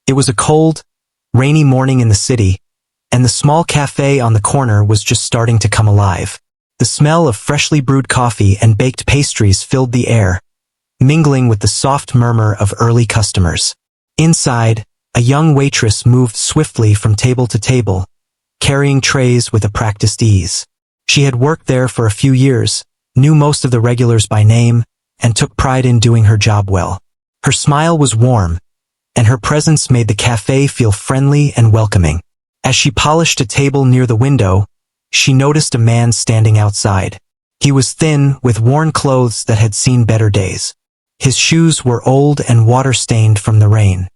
It was a cold, rainy morning in the city, and the small cafe on the corner was just starting to come alive. The smell of freshly brewed coffee and baked pastries filled the air, mingling with the soft murmur of early customers. Inside, a young waitress moved swiftly from table to table, carrying trays with a practiced ease. She had worked there for a few years, knew most of the regulars by name, and took pride in doing her job well. Her smile was warm, and her presence made the cafe feel friendly and welcoming. As she polished a table near the window, she noticed a man standing outside. He was thin, with worn clothes that had seen better days. His shoes were old and water-stained from the rain.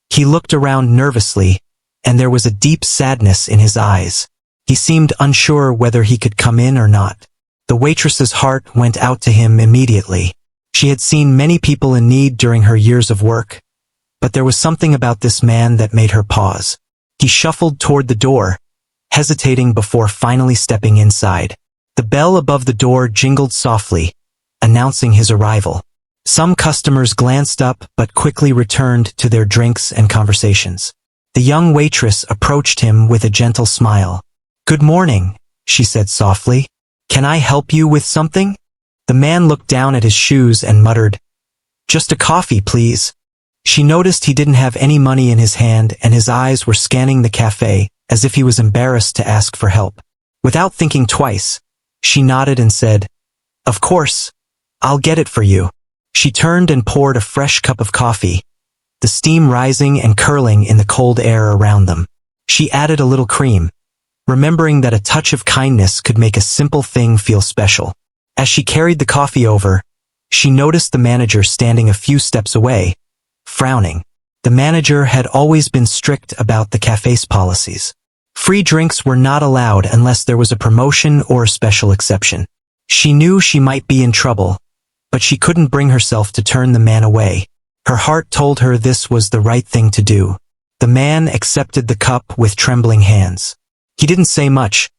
He looked around nervously, and there was a deep sadness in his eyes. He seemed unsure whether he could come in or not. The waitress's heart went out to him immediately. She had seen many people in need during her years of work, but there was something about this man that made her pause. He shuffled toward the door, hesitating before finally stepping inside. The bell above the door jingled softly, announcing his arrival. Some customers glanced up but quickly returned to their drinks and conversations. The young waitress approached him with a gentle smile. "Good morning," she said softly. "Can I help you with something?" The man looked down at his shoes and muttered, "Just a coffee, please." She noticed he didn't have any money in his hand, and his eyes were scanning the cafe, as if he was embarrassed to ask for help. Without thinking twice, she nodded and said, "Of course, I'll get it for you." She turned and poured a fresh cup of coffee, the steam rising and curling in the cold air around them. She added a little cream, remembering that a touch of kindness could make a simple thing feel special. As she carried the coffee over, she noticed the manager standing a few steps away, frowning. The manager had always been strict about the cafe's policies. Free drinks were not allowed unless there was a promotion or a special exception. She knew she might be in trouble, but she couldn't bring herself to turn the man away. Her heart told her this was the right thing to do. The man accepted the cup with trembling hands. He didn't say much,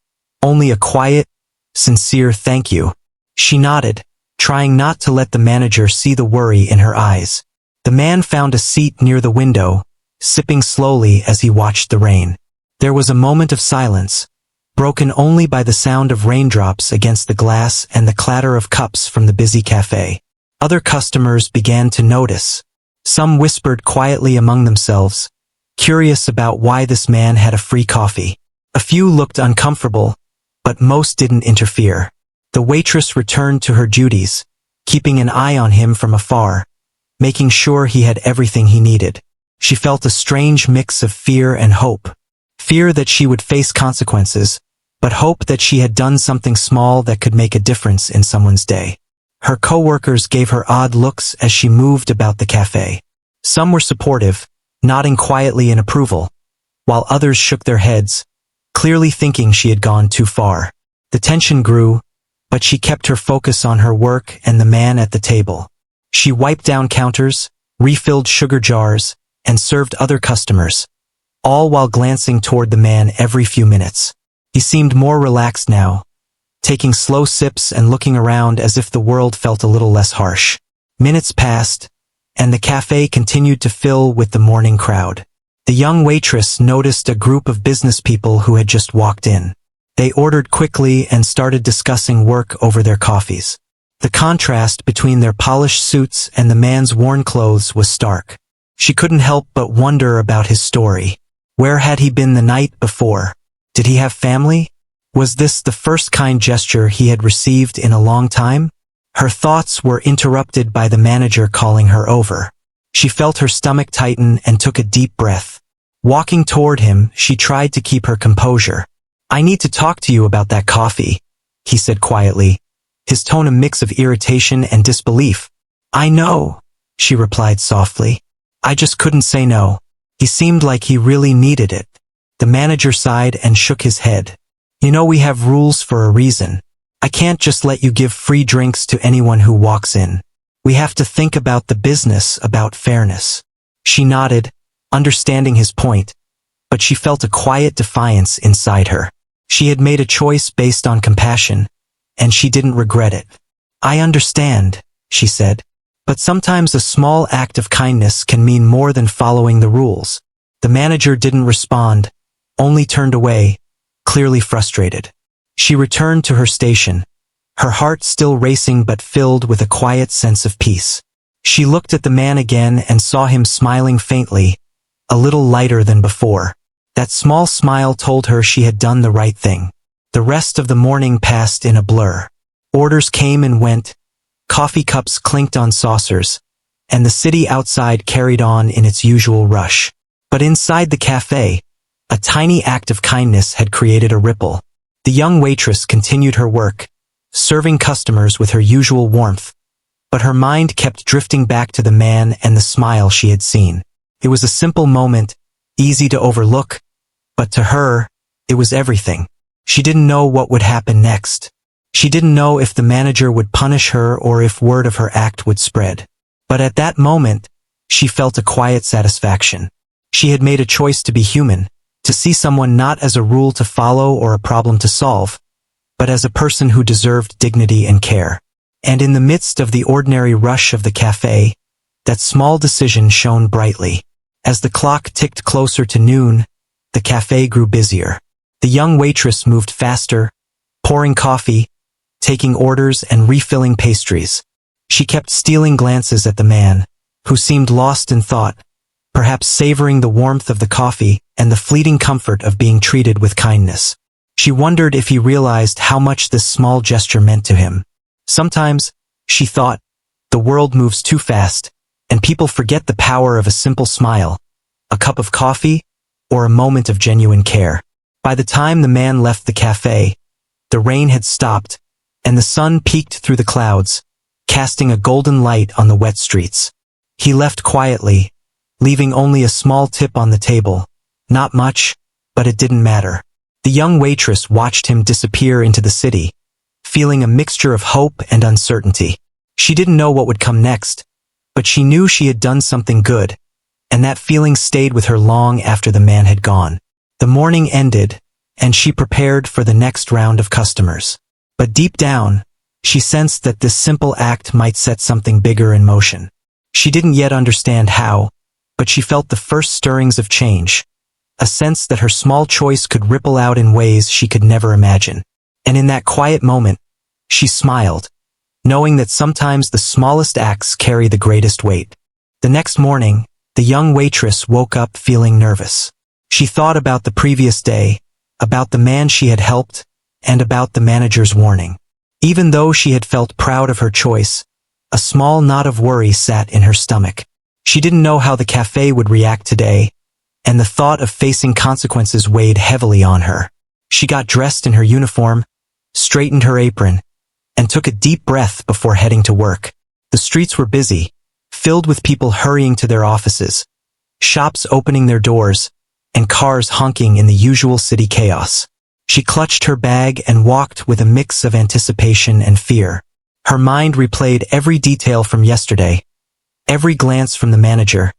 only a quiet, sincere thank you. She nodded, trying not to let the manager see the worry in her eyes. The man found a seat near the window, sipping slowly as he watched the rain. There was a moment of silence, broken only by the sound of raindrops against the glass and the clatter of cups from the busy cafe. Other customers began to notice. Some whispered quietly among themselves, curious about why this man had a free coffee. A few looked uncomfortable, but most didn't interfere. The waitress returned to her duties, keeping an eye on him from afar, making sure he had everything he needed. She felt a strange mix of fear and hope. Fear that she would face consequences, but hope that she had done something small that could make a difference in someone's day. Her coworkers gave her odd looks as she moved about the cafe. Some were supportive, nodding quietly in approval, while others shook their heads, clearly thinking she had gone too far. The tension grew, but she kept her focus on her work and the man at the table. She wiped down counters, refilled sugar jars, and served other customers, all while glancing toward the man every few minutes. He seemed more relaxed now, taking slow sips and looking around as if the world felt a little less harsh. Minutes passed, and the cafe continued to fill with the morning crowd. The young waitress noticed a group of business people who had just walked in. They ordered quickly and started discussing work over their coffees. The contrast between their polished suits and the man's worn clothes was stark. She couldn't help but wonder about his story. Where had he been the night before? Did he have family? Was this the first kind gesture he had received in a long time? Her thoughts were interrupted by the manager calling her over. She felt her stomach tighten and took a deep breath. Walking toward him, she tried to keep her composure. "I need to talk to you about that coffee," he said quietly, his tone a mix of irritation and disbelief. "I know," she replied softly. "I just couldn't say no." He seemed like he really needed it. The manager sighed and shook his head. "You know, we have rules for a reason. I can't just let you give free drinks to anyone who walks in. We have to think about the business, about fairness." She nodded, understanding his point, but she felt a quiet defiance inside her. She had made a choice based on compassion, and she didn't regret it. "I understand," she said, But sometimes a small act of kindness can mean more than following the rules. The manager didn't respond, only turned away, clearly frustrated. She returned to her station, her heart still racing but filled with a quiet sense of peace. She looked at the man again and saw him smiling faintly, a little lighter than before. That small smile told her she had done the right thing. The rest of the morning passed in a blur. Orders came and went, coffee cups clinked on saucers, and the city outside carried on in its usual rush. But inside the cafe, a tiny act of kindness had created a ripple. The young waitress continued her work, serving customers with her usual warmth, but her mind kept drifting back to the man and the smile she had seen. It was a simple moment, easy to overlook, but to her, it was everything. She didn't know what would happen next. She didn't know if the manager would punish her or if word of her act would spread. But at that moment, she felt a quiet satisfaction. She had made a choice to be human, to see someone not as a rule to follow or a problem to solve, but as a person who deserved dignity and care. And in the midst of the ordinary rush of the cafe, that small decision shone brightly. As the clock ticked closer to noon, the cafe grew busier. The young waitress moved faster, pouring coffee, taking orders and refilling pastries. She kept stealing glances at the man, who seemed lost in thought, perhaps savoring the warmth of the coffee and the fleeting comfort of being treated with kindness. She wondered if he realized how much this small gesture meant to him. Sometimes, she thought, the world moves too fast, and people forget the power of a simple smile, a cup of coffee, or a moment of genuine care. By the time the man left the cafe, the rain had stopped, and the sun peeked through the clouds, casting a golden light on the wet streets. He left quietly, leaving only a small tip on the table. Not much, but it didn't matter. The young waitress watched him disappear into the city, feeling a mixture of hope and uncertainty. She didn't know what would come next, but she knew she had done something good, and that feeling stayed with her long after the man had gone. The morning ended, and she prepared for the next round of customers. But deep down, she sensed that this simple act might set something bigger in motion. She didn't yet understand how, but she felt the first stirrings of change, a sense that her small choice could ripple out in ways she could never imagine. And in that quiet moment, she smiled, knowing that sometimes the smallest acts carry the greatest weight. The next morning, the young waitress woke up feeling nervous. She thought about the previous day, about the man she had helped, and about the manager's warning. Even though she had felt proud of her choice, a small knot of worry sat in her stomach. She didn't know how the cafe would react today, and the thought of facing consequences weighed heavily on her. She got dressed in her uniform, straightened her apron, and took a deep breath before heading to work. The streets were busy, filled with people hurrying to their offices, shops opening their doors, and cars honking in the usual city chaos. She clutched her bag and walked with a mix of anticipation and fear. Her mind replayed every detail from yesterday, every glance from the manager,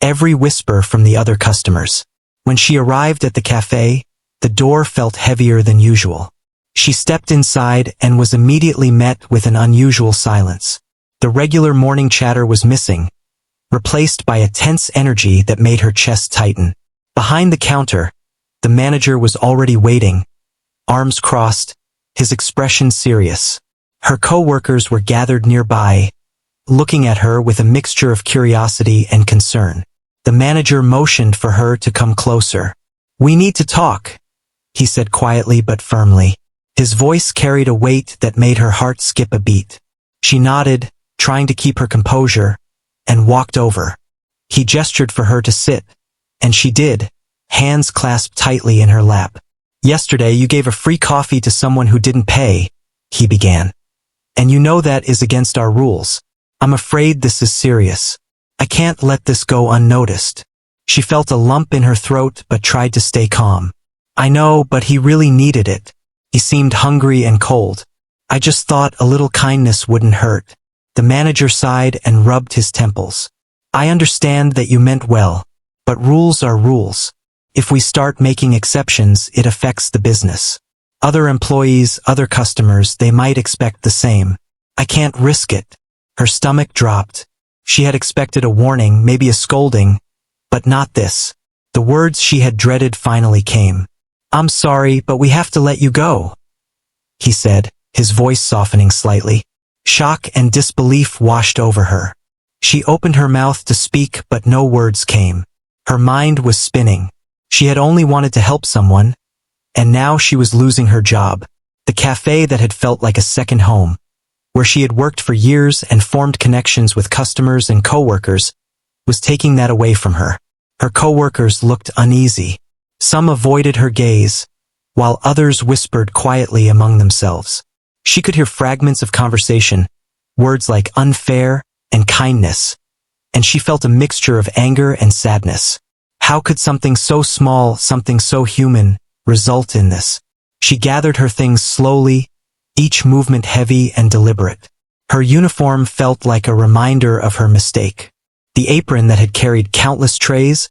every whisper from the other customers. When she arrived at the cafe, the door felt heavier than usual. She stepped inside and was immediately met with an unusual silence. The regular morning chatter was missing, replaced by a tense energy that made her chest tighten. Behind the counter, the manager was already waiting, arms crossed, his expression serious. Her co-workers were gathered nearby, looking at her with a mixture of curiosity and concern. The manager motioned for her to come closer. "We need to talk," he said quietly but firmly. His voice carried a weight that made her heart skip a beat. She nodded, trying to keep her composure, and walked over. He gestured for her to sit, and she did, hands clasped tightly in her lap. "Yesterday you gave a free coffee to someone who didn't pay," he began. "And you know that is against our rules. I'm afraid this is serious. I can't let this go unnoticed." She felt a lump in her throat but tried to stay calm. "I know, but he really needed it. He seemed hungry and cold. I just thought a little kindness wouldn't hurt." The manager sighed and rubbed his temples. "I understand that you meant well, but rules are rules. If we start making exceptions, it affects the business. Other employees, other customers, they might expect the same. I can't risk it." Her stomach dropped. She had expected a warning, maybe a scolding, but not this. The words she had dreaded finally came. "I'm sorry, but we have to let you go," he said, his voice softening slightly. Shock and disbelief washed over her. She opened her mouth to speak, but no words came. Her mind was spinning. She had only wanted to help someone, and now she was losing her job. The cafe that had felt like a second home, where she had worked for years and formed connections with customers and coworkers, was taking that away from her. Her coworkers looked uneasy. Some avoided her gaze, while others whispered quietly among themselves. She could hear fragments of conversation, words like unfair and kindness, and she felt a mixture of anger and sadness. How could something so small, something so human, result in this? She gathered her things slowly, each movement heavy and deliberate. Her uniform felt like a reminder of her mistake. The apron that had carried countless trays,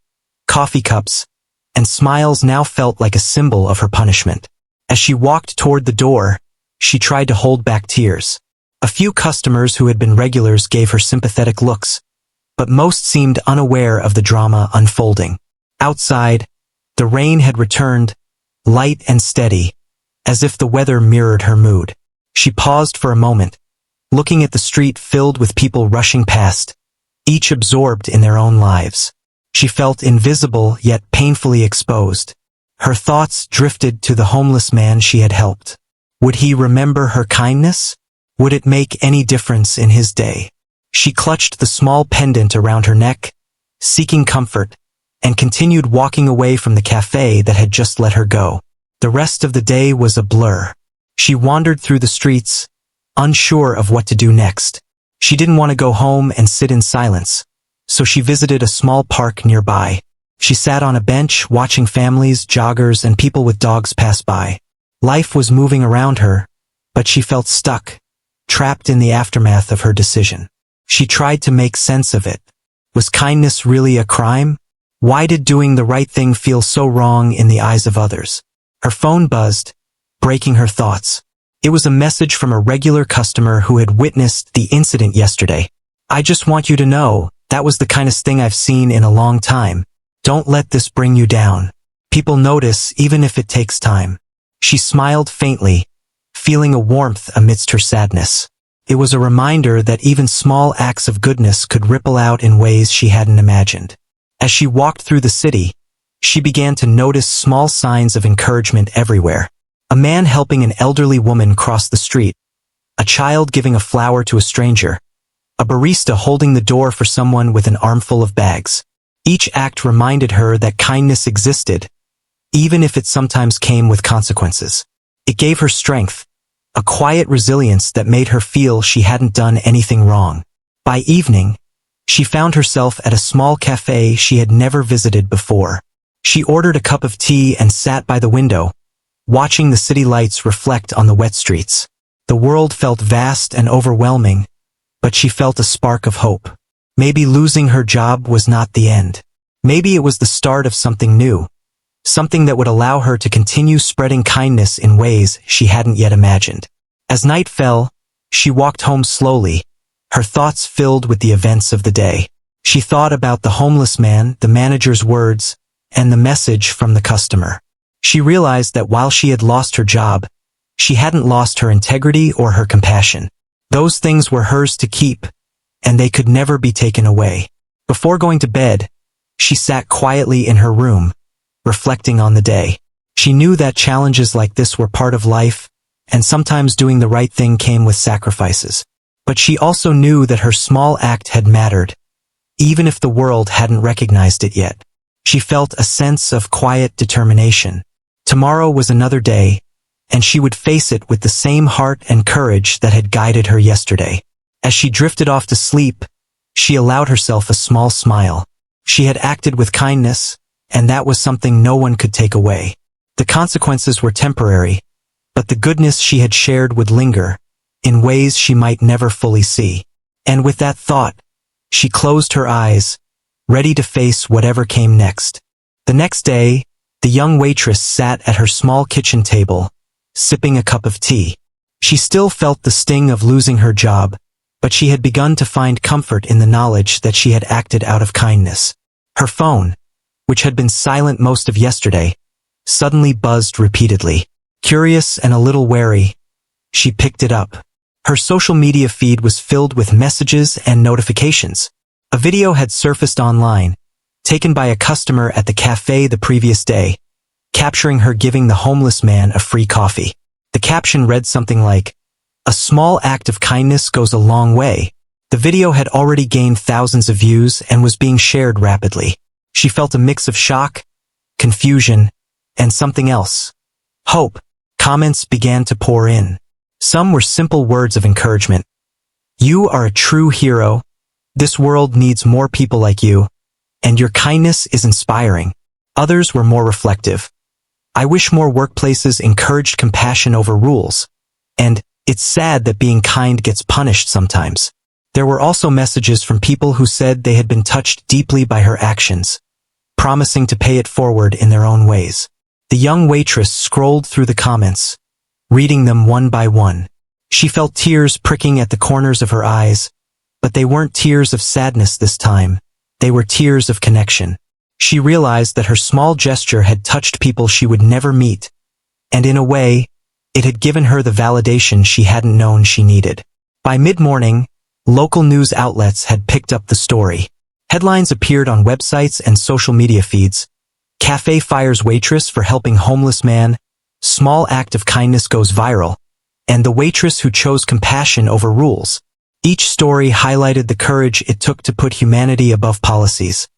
coffee cups, and smiles now felt like a symbol of her punishment. As she walked toward the door, she tried to hold back tears. A few customers who had been regulars gave her sympathetic looks, but most seemed unaware of the drama unfolding. Outside, the rain had returned, light and steady, as if the weather mirrored her mood. She paused for a moment, looking at the street filled with people rushing past, each absorbed in their own lives. She felt invisible yet painfully exposed. Her thoughts drifted to the homeless man she had helped. Would he remember her kindness? Would it make any difference in his day? She clutched the small pendant around her neck, seeking comfort, and continued walking away from the cafe that had just let her go. The rest of the day was a blur. She wandered through the streets, unsure of what to do next. She didn't want to go home and sit in silence, so she visited a small park nearby. She sat on a bench watching families, joggers, and people with dogs pass by. Life was moving around her, but she felt stuck, trapped in the aftermath of her decision. She tried to make sense of it. Was kindness really a crime? Why did doing the right thing feel so wrong in the eyes of others? Her phone buzzed, breaking her thoughts. It was a message from a regular customer who had witnessed the incident yesterday. "I just want you to know, that was the kindest thing I've seen in a long time. Don't let this bring you down. People notice even if it takes time." She smiled faintly, feeling a warmth amidst her sadness. It was a reminder that even small acts of goodness could ripple out in ways she hadn't imagined. As she walked through the city, she began to notice small signs of encouragement everywhere. A man helping an elderly woman cross the street, a child giving a flower to a stranger, a barista holding the door for someone with an armful of bags. Each act reminded her that kindness existed, even if it sometimes came with consequences. It gave her strength, a quiet resilience that made her feel she hadn't done anything wrong. By evening, she found herself at a small cafe she had never visited before. She ordered a cup of tea and sat by the window, watching the city lights reflect on the wet streets. The world felt vast and overwhelming, but she felt a spark of hope. Maybe losing her job was not the end. Maybe it was the start of something new, something that would allow her to continue spreading kindness in ways she hadn't yet imagined. As night fell, she walked home slowly, her thoughts filled with the events of the day. She thought about the homeless man, the manager's words, and the message from the customer. She realized that while she had lost her job, she hadn't lost her integrity or her compassion. Those things were hers to keep, and they could never be taken away. Before going to bed, she sat quietly in her room, reflecting on the day. She knew that challenges like this were part of life, and sometimes doing the right thing came with sacrifices. But she also knew that her small act had mattered, even if the world hadn't recognized it yet. She felt a sense of quiet determination. Tomorrow was another day, and she would face it with the same heart and courage that had guided her yesterday. As she drifted off to sleep, she allowed herself a small smile. She had acted with kindness, and that was something no one could take away. The consequences were temporary, but the goodness she had shared would linger, in ways she might never fully see. And with that thought, she closed her eyes, ready to face whatever came next. The next day, the young waitress sat at her small kitchen table, sipping a cup of tea. She still felt the sting of losing her job, but she had begun to find comfort in the knowledge that she had acted out of kindness. Her phone, which had been silent most of yesterday, suddenly buzzed repeatedly. Curious and a little wary, she picked it up. Her social media feed was filled with messages and notifications. A video had surfaced online, taken by a customer at the cafe the previous day, capturing her giving the homeless man a free coffee. The caption read something like, "A small act of kindness goes a long way." The video had already gained thousands of views and was being shared rapidly. She felt a mix of shock, confusion, and something else. Hope. Comments began to pour in. Some were simple words of encouragement. "You are a true hero. This world needs more people like you, and your kindness is inspiring." Others were more reflective. "I wish more workplaces encouraged compassion over rules. And it's sad that being kind gets punished sometimes." There were also messages from people who said they had been touched deeply by her actions, promising to pay it forward in their own ways. The young waitress scrolled through the comments, reading them one by one. She felt tears pricking at the corners of her eyes, but they weren't tears of sadness this time. They were tears of connection. She realized that her small gesture had touched people she would never meet, and in a way, it had given her the validation she hadn't known she needed. By mid-morning, local news outlets had picked up the story. Headlines appeared on websites and social media feeds. Cafe fires waitress for helping homeless man, small act of kindness goes viral, and the waitress who chose compassion over rules. Each story highlighted the courage it took to put humanity above policies,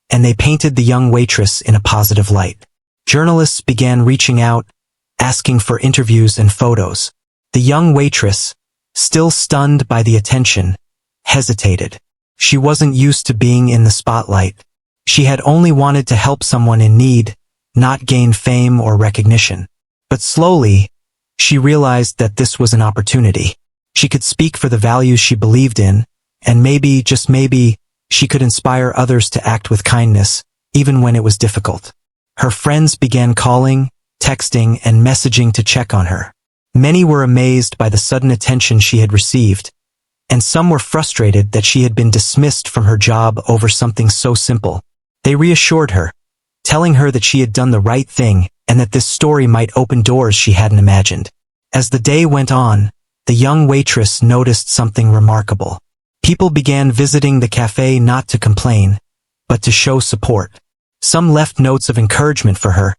and they painted the young waitress in a positive light. Journalists began reaching out, asking for interviews and photos. The young waitress, still stunned by the attention, hesitated. She wasn't used to being in the spotlight. She had only wanted to help someone in need, not gain fame or recognition. But slowly, she realized that this was an opportunity. She could speak for the values she believed in, and maybe, just maybe, she could inspire others to act with kindness, even when it was difficult. Her friends began calling, texting, and messaging to check on her. Many were amazed by the sudden attention she had received, and some were frustrated that she had been dismissed from her job over something so simple. They reassured her, telling her that she had done the right thing and that this story might open doors she hadn't imagined. As the day went on, the young waitress noticed something remarkable. People began visiting the cafe not to complain, but to show support. Some left notes of encouragement for her.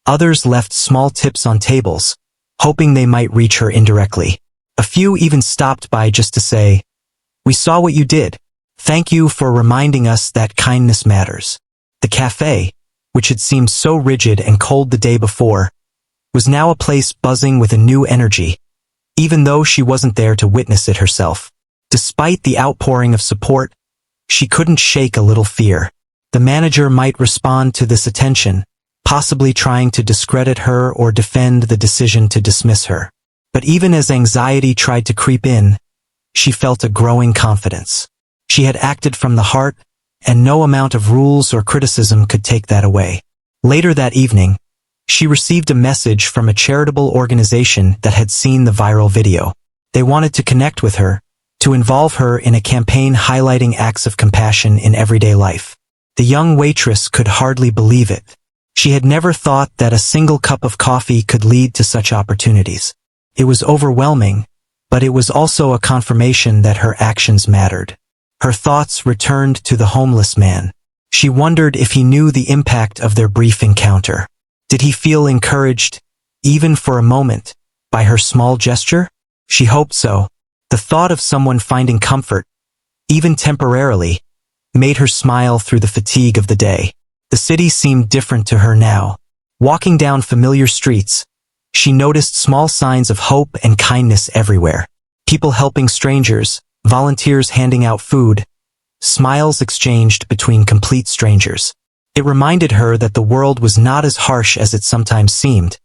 Others left small tips on tables, hoping they might reach her indirectly. A few even stopped by just to say, "We saw what you did. Thank you for reminding us that kindness matters." The cafe, which had seemed so rigid and cold the day before, was now a place buzzing with a new energy, even though she wasn't there to witness it herself. Despite the outpouring of support, she couldn't shake a little fear. The manager might respond to this attention, possibly trying to discredit her or defend the decision to dismiss her. But even as anxiety tried to creep in, she felt a growing confidence. She had acted from the heart, and no amount of rules or criticism could take that away. Later that evening, she received a message from a charitable organization that had seen the viral video. They wanted to connect with her, to involve her in a campaign highlighting acts of compassion in everyday life. The young waitress could hardly believe it. She had never thought that a single cup of coffee could lead to such opportunities. It was overwhelming, but it was also a confirmation that her actions mattered. Her thoughts returned to the homeless man. She wondered if he knew the impact of their brief encounter. Did he feel encouraged, even for a moment, by her small gesture? She hoped so. The thought of someone finding comfort, even temporarily, made her smile through the fatigue of the day. The city seemed different to her now. Walking down familiar streets, she noticed small signs of hope and kindness everywhere. People helping strangers, volunteers handing out food, smiles exchanged between complete strangers. It reminded her that the world was not as harsh as it sometimes seemed,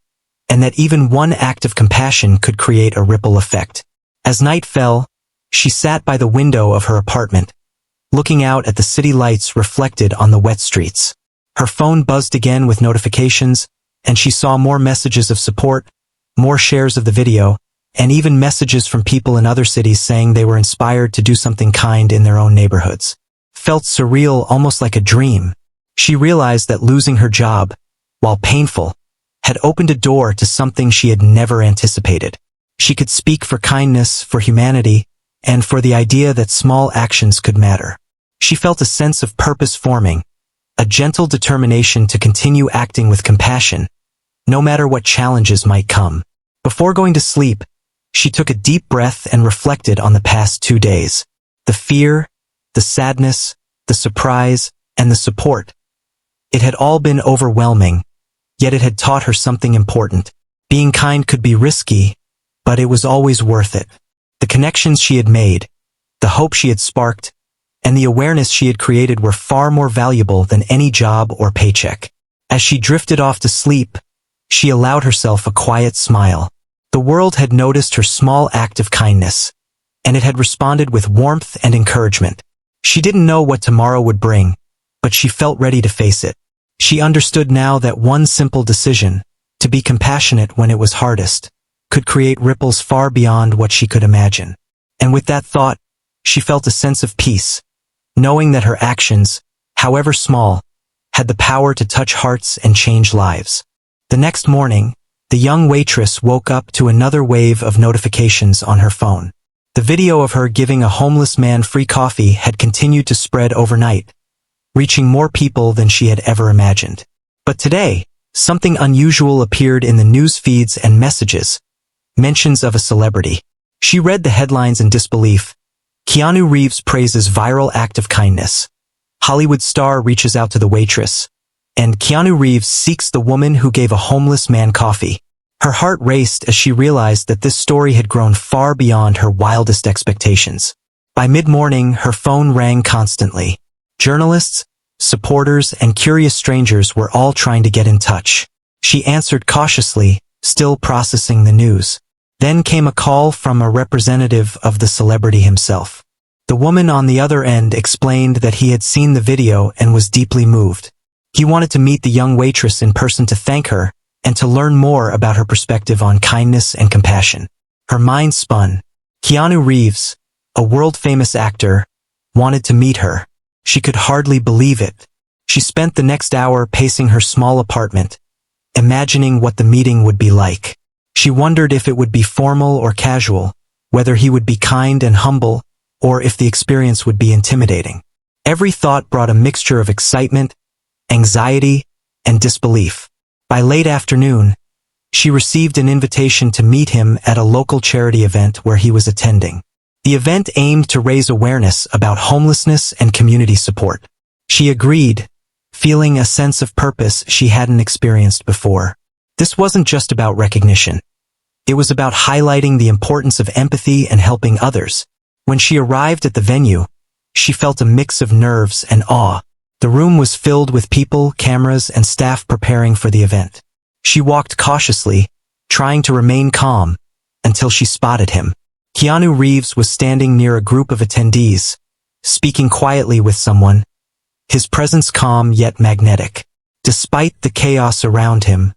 and that even one act of compassion could create a ripple effect. As night fell, she sat by the window of her apartment, looking out at the city lights reflected on the wet streets. Her phone buzzed again with notifications, and she saw more messages of support, more shares of the video, and even messages from people in other cities saying they were inspired to do something kind in their own neighborhoods. Felt surreal, almost like a dream. She realized that losing her job, while painful, had opened a door to something she had never anticipated. She could speak for kindness, for humanity, and for the idea that small actions could matter. She felt a sense of purpose forming, a gentle determination to continue acting with compassion, no matter what challenges might come. Before going to sleep, she took a deep breath and reflected on the past 2 days. The fear, the sadness, the surprise, and the support. It had all been overwhelming, yet it had taught her something important. Being kind could be risky, but it was always worth it. The connections she had made, the hope she had sparked, and the awareness she had created were far more valuable than any job or paycheck. As she drifted off to sleep, she allowed herself a quiet smile. The world had noticed her small act of kindness, and it had responded with warmth and encouragement. She didn't know what tomorrow would bring, but she felt ready to face it. She understood now that one simple decision, to be compassionate when it was hardest, could create ripples far beyond what she could imagine. And with that thought, she felt a sense of peace, knowing that her actions, however small, had the power to touch hearts and change lives. The next morning, the young waitress woke up to another wave of notifications on her phone. The video of her giving a homeless man free coffee had continued to spread overnight, reaching more people than she had ever imagined. But today, something unusual appeared in the news feeds and messages, mentions of a celebrity. She read the headlines in disbelief. Keanu Reeves praises viral act of kindness. Hollywood star reaches out to the waitress, and Keanu Reeves seeks the woman who gave a homeless man coffee. Her heart raced as she realized that this story had grown far beyond her wildest expectations. By mid-morning, her phone rang constantly. Journalists, supporters, and curious strangers were all trying to get in touch. She answered cautiously, still processing the news. Then came a call from a representative of the celebrity himself. The woman on the other end explained that he had seen the video and was deeply moved. He wanted to meet the young waitress in person to thank her and to learn more about her perspective on kindness and compassion. Her mind spun. Keanu Reeves, a world-famous actor, wanted to meet her. She could hardly believe it. She spent the next hour pacing her small apartment, imagining what the meeting would be like. She wondered if it would be formal or casual, whether he would be kind and humble, or if the experience would be intimidating. Every thought brought a mixture of excitement, anxiety, and disbelief. By late afternoon, she received an invitation to meet him at a local charity event where he was attending. The event aimed to raise awareness about homelessness and community support. She agreed, feeling a sense of purpose she hadn't experienced before. This wasn't just about recognition. It was about highlighting the importance of empathy and helping others. When she arrived at the venue, she felt a mix of nerves and awe. The room was filled with people, cameras, and staff preparing for the event. She walked cautiously, trying to remain calm, until she spotted him. Keanu Reeves was standing near a group of attendees, speaking quietly with someone, his presence calm yet magnetic. Despite the chaos around him,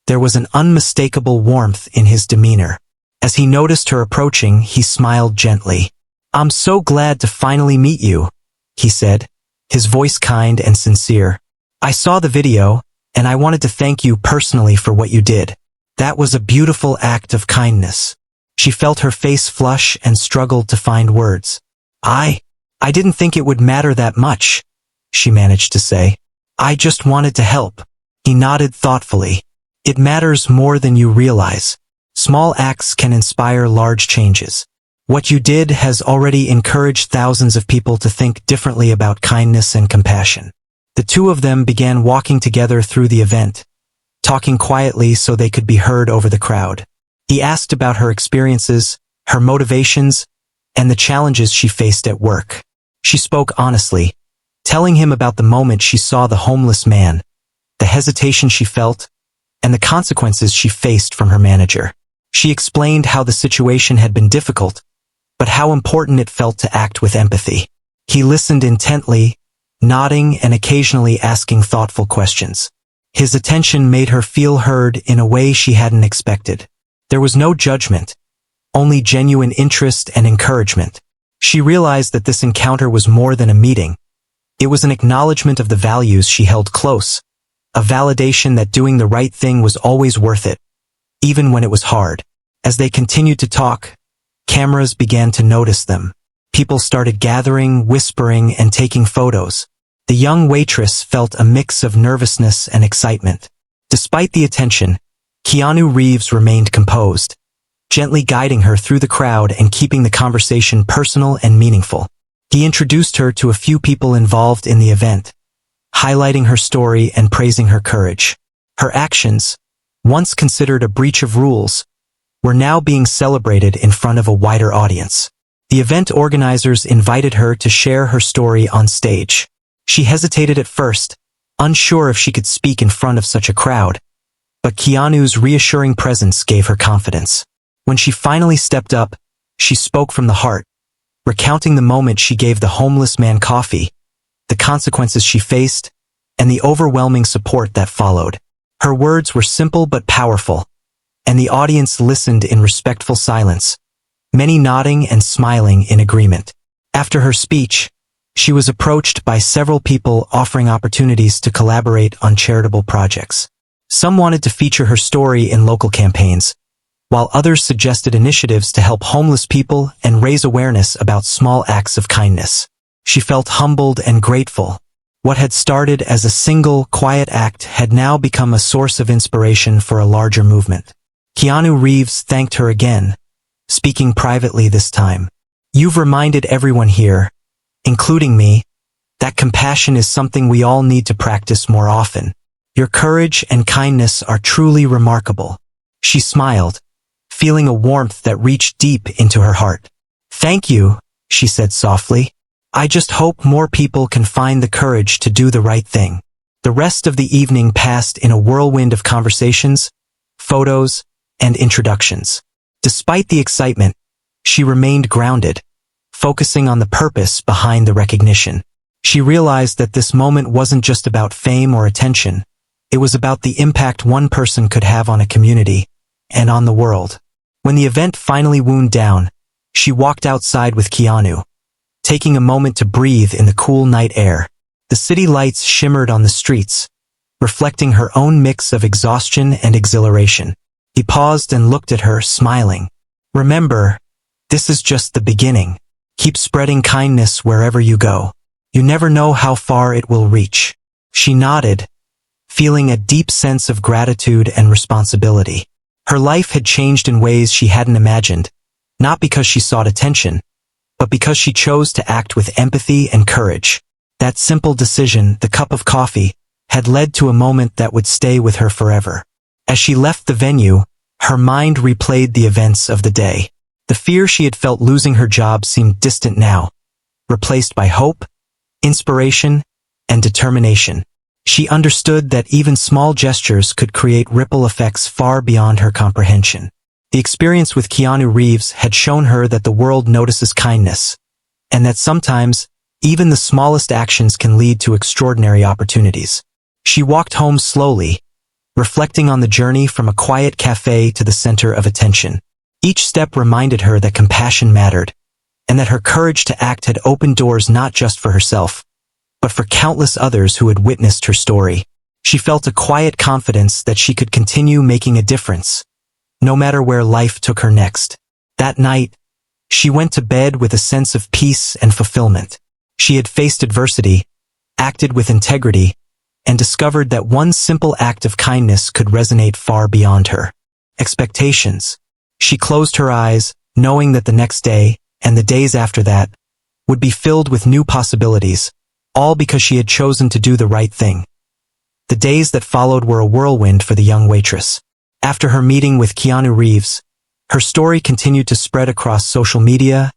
there was an unmistakable warmth in his demeanor. As he noticed her approaching, he smiled gently. "I'm so glad to finally meet you," he said, his voice kind and sincere. "I saw the video, and I wanted to thank you personally for what you did. That was a beautiful act of kindness." She felt her face flush and struggled to find words. I didn't think it would matter that much," she managed to say. "I just wanted to help." He nodded thoughtfully. "It matters more than you realize. Small acts can inspire large changes. What you did has already encouraged thousands of people to think differently about kindness and compassion." The two of them began walking together through the event, talking quietly so they could be heard over the crowd. He asked about her experiences, her motivations, and the challenges she faced at work. She spoke honestly, telling him about the moment she saw the homeless man, the hesitation she felt, and the consequences she faced from her manager. She explained how the situation had been difficult, but how important it felt to act with empathy. He listened intently, nodding and occasionally asking thoughtful questions. His attention made her feel heard in a way she hadn't expected. There was no judgment, only genuine interest and encouragement. She realized that this encounter was more than a meeting. It was an acknowledgement of the values she held close, a validation that doing the right thing was always worth it, even when it was hard. As they continued to talk, cameras began to notice them. People started gathering, whispering, and taking photos. The young waitress felt a mix of nervousness and excitement. Despite the attention, Keanu Reeves remained composed, gently guiding her through the crowd and keeping the conversation personal and meaningful. He introduced her to a few people involved in the event, highlighting her story and praising her courage. Her actions, once considered a breach of rules, were now being celebrated in front of a wider audience. The event organizers invited her to share her story on stage. She hesitated at first, unsure if she could speak in front of such a crowd, but Keanu's reassuring presence gave her confidence. When she finally stepped up, she spoke from the heart, recounting the moment she gave the homeless man coffee, the consequences she faced, and the overwhelming support that followed. Her words were simple but powerful, and the audience listened in respectful silence, many nodding and smiling in agreement. After her speech, she was approached by several people offering opportunities to collaborate on charitable projects. Some wanted to feature her story in local campaigns, while others suggested initiatives to help homeless people and raise awareness about small acts of kindness. She felt humbled and grateful. What had started as a single, quiet act had now become a source of inspiration for a larger movement. Keanu Reeves thanked her again, speaking privately this time. "You've reminded everyone here, including me, that compassion is something we all need to practice more often. Your courage and kindness are truly remarkable." She smiled, feeling a warmth that reached deep into her heart. "Thank you," she said softly. "I just hope more people can find the courage to do the right thing." The rest of the evening passed in a whirlwind of conversations, photos, and introductions. Despite the excitement, she remained grounded, focusing on the purpose behind the recognition. She realized that this moment wasn't just about fame or attention. It was about the impact one person could have on a community and on the world. When the event finally wound down, she walked outside with Keanu, taking a moment to breathe in the cool night air. The city lights shimmered on the streets, reflecting her own mix of exhaustion and exhilaration. He paused and looked at her, smiling. "Remember, this is just the beginning. Keep spreading kindness wherever you go. You never know how far it will reach." She nodded, feeling a deep sense of gratitude and responsibility. Her life had changed in ways she hadn't imagined, not because she sought attention, but because she chose to act with empathy and courage. That simple decision, the cup of coffee, had led to a moment that would stay with her forever. As she left the venue, her mind replayed the events of the day. The fear she had felt losing her job seemed distant now, replaced by hope, inspiration, and determination. She understood that even small gestures could create ripple effects far beyond her comprehension. The experience with Keanu Reeves had shown her that the world notices kindness, and that sometimes, even the smallest actions can lead to extraordinary opportunities. She walked home slowly, reflecting on the journey from a quiet cafe to the center of attention. Each step reminded her that compassion mattered, and that her courage to act had opened doors not just for herself, but for countless others who had witnessed her story. She felt a quiet confidence that she could continue making a difference, no matter where life took her next. That night, she went to bed with a sense of peace and fulfillment. She had faced adversity, acted with integrity, and discovered that one simple act of kindness could resonate far beyond her expectations. She closed her eyes, knowing that the next day, and the days after that, would be filled with new possibilities, all because she had chosen to do the right thing. The days that followed were a whirlwind for the young waitress. After her meeting with Keanu Reeves, her story continued to spread across social media,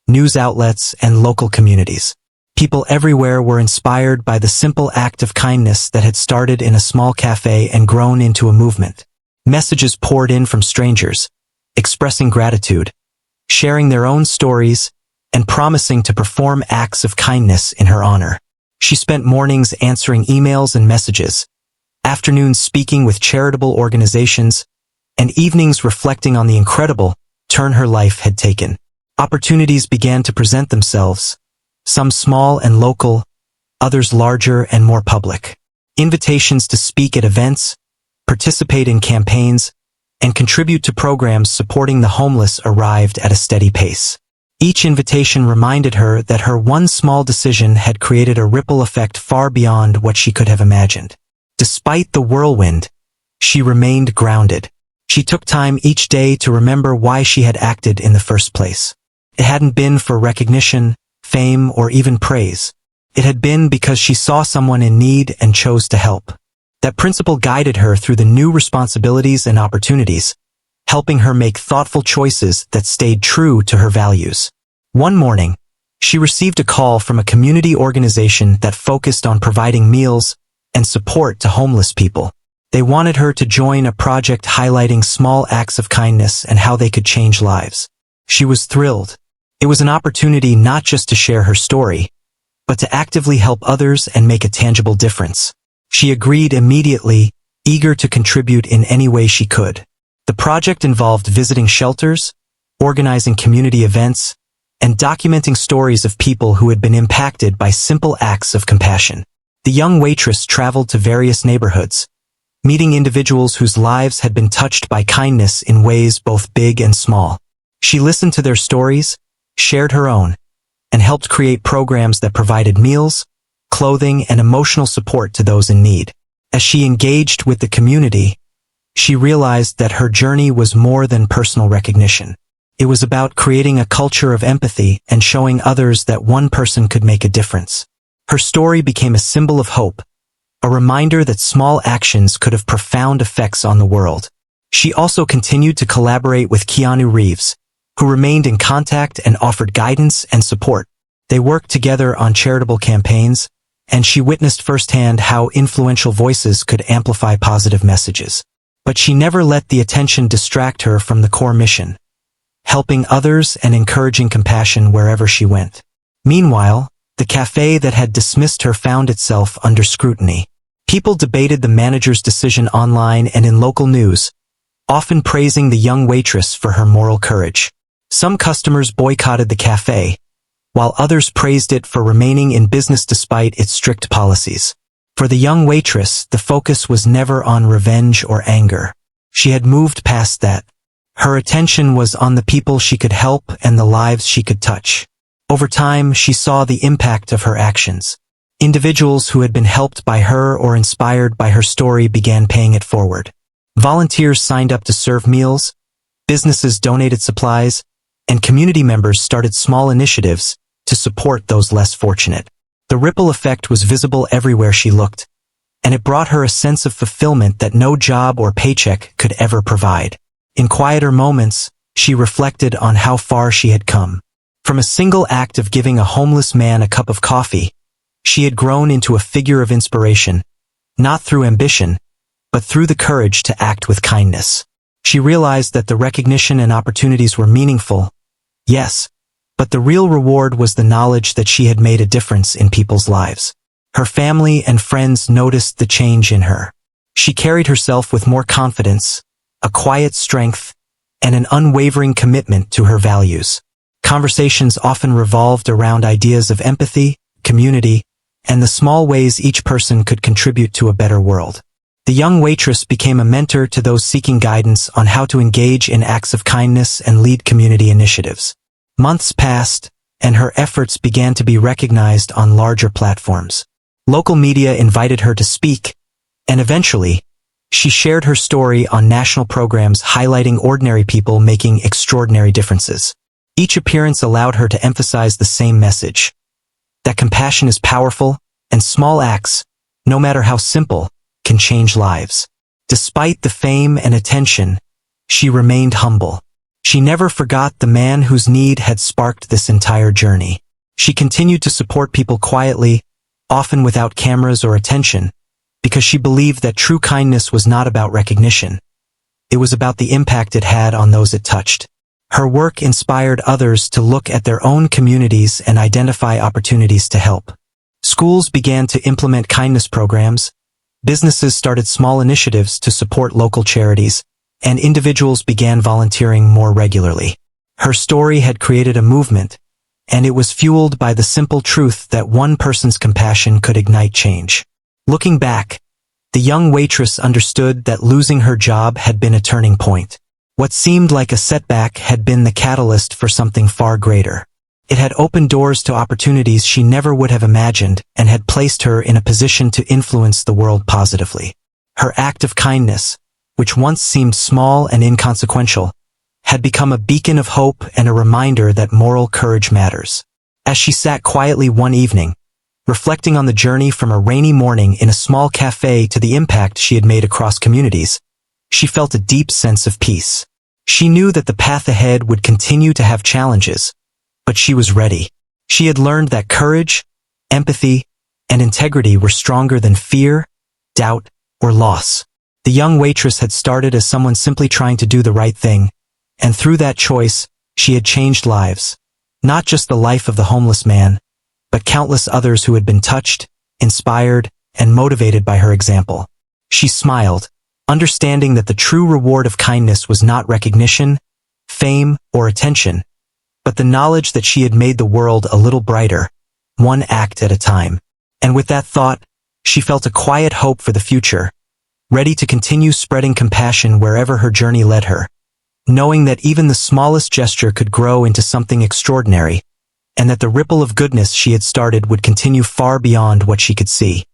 news outlets, and local communities. People everywhere were inspired by the simple act of kindness that had started in a small cafe and grown into a movement. Messages poured in from strangers, expressing gratitude, sharing their own stories, and promising to perform acts of kindness in her honor. She spent mornings answering emails and messages, afternoons speaking with charitable organizations, and evenings reflecting on the incredible, turn her life had taken. Opportunities began to present themselves, some small and local, others larger and more public. Invitations to speak at events, participate in campaigns, and contribute to programs supporting the homeless arrived at a steady pace. Each invitation reminded her that her one small decision had created a ripple effect far beyond what she could have imagined. Despite the whirlwind, she remained grounded. She took time each day to remember why she had acted in the first place. It hadn't been for recognition, fame, or even praise. It had been because she saw someone in need and chose to help. That principle guided her through the new responsibilities and opportunities, helping her make thoughtful choices that stayed true to her values. One morning, she received a call from a community organization that focused on providing meals and support to homeless people. They wanted her to join a project highlighting small acts of kindness and how they could change lives. She was thrilled. It was an opportunity not just to share her story, but to actively help others and make a tangible difference. She agreed immediately, eager to contribute in any way she could. The project involved visiting shelters, organizing community events, and documenting stories of people who had been impacted by simple acts of compassion. The young waitress traveled to various neighborhoods, meeting individuals whose lives had been touched by kindness in ways both big and small. She listened to their stories, shared her own, and helped create programs that provided meals, clothing, and emotional support to those in need. As she engaged with the community, she realized that her journey was more than personal recognition. It was about creating a culture of empathy and showing others that one person could make a difference. Her story became a symbol of hope, a reminder that small actions could have profound effects on the world. She also continued to collaborate with Keanu Reeves, who remained in contact and offered guidance and support. They worked together on charitable campaigns, and she witnessed firsthand how influential voices could amplify positive messages. But she never let the attention distract her from the core mission, helping others and encouraging compassion wherever she went. Meanwhile, the cafe that had dismissed her found itself under scrutiny. People debated the manager's decision online and in local news, often praising the young waitress for her moral courage. Some customers boycotted the cafe, while others praised it for remaining in business despite its strict policies. For the young waitress, the focus was never on revenge or anger. She had moved past that. Her attention was on the people she could help and the lives she could touch. Over time, she saw the impact of her actions. Individuals who had been helped by her or inspired by her story began paying it forward. Volunteers signed up to serve meals, businesses donated supplies, and community members started small initiatives to support those less fortunate. The ripple effect was visible everywhere she looked, and it brought her a sense of fulfillment that no job or paycheck could ever provide. In quieter moments, she reflected on how far she had come. From a single act of giving a homeless man a cup of coffee, she had grown into a figure of inspiration, not through ambition, but through the courage to act with kindness. She realized that the recognition and opportunities were meaningful, yes, but the real reward was the knowledge that she had made a difference in people's lives. Her family and friends noticed the change in her. She carried herself with more confidence, a quiet strength, and an unwavering commitment to her values. Conversations often revolved around ideas of empathy, community, and the small ways each person could contribute to a better world. The young waitress became a mentor to those seeking guidance on how to engage in acts of kindness and lead community initiatives. Months passed, and her efforts began to be recognized on larger platforms. Local media invited her to speak, and eventually, she shared her story on national programs highlighting ordinary people making extraordinary differences. Each appearance allowed her to emphasize the same message: that compassion is powerful, and small acts, no matter how simple, can change lives. Despite the fame and attention, she remained humble. She never forgot the man whose need had sparked this entire journey. She continued to support people quietly, often without cameras or attention, because she believed that true kindness was not about recognition. It was about the impact it had on those it touched. Her work inspired others to look at their own communities and identify opportunities to help. Schools began to implement kindness programs, businesses started small initiatives to support local charities, and individuals began volunteering more regularly. Her story had created a movement, and it was fueled by the simple truth that one person's compassion could ignite change. Looking back, the young waitress understood that losing her job had been a turning point. What seemed like a setback had been the catalyst for something far greater. It had opened doors to opportunities she never would have imagined and had placed her in a position to influence the world positively. Her act of kindness, which once seemed small and inconsequential, had become a beacon of hope and a reminder that moral courage matters. As she sat quietly one evening, reflecting on the journey from a rainy morning in a small cafe to the impact she had made across communities, she felt a deep sense of peace. She knew that the path ahead would continue to have challenges, but she was ready. She had learned that courage, empathy, and integrity were stronger than fear, doubt, or loss. The young waitress had started as someone simply trying to do the right thing, and through that choice, she had changed lives. Not just the life of the homeless man, but countless others who had been touched, inspired, and motivated by her example. She smiled, understanding that the true reward of kindness was not recognition, fame, or attention, but the knowledge that she had made the world a little brighter, one act at a time. And with that thought, she felt a quiet hope for the future, ready to continue spreading compassion wherever her journey led her, knowing that even the smallest gesture could grow into something extraordinary, and that the ripple of goodness she had started would continue far beyond what she could see.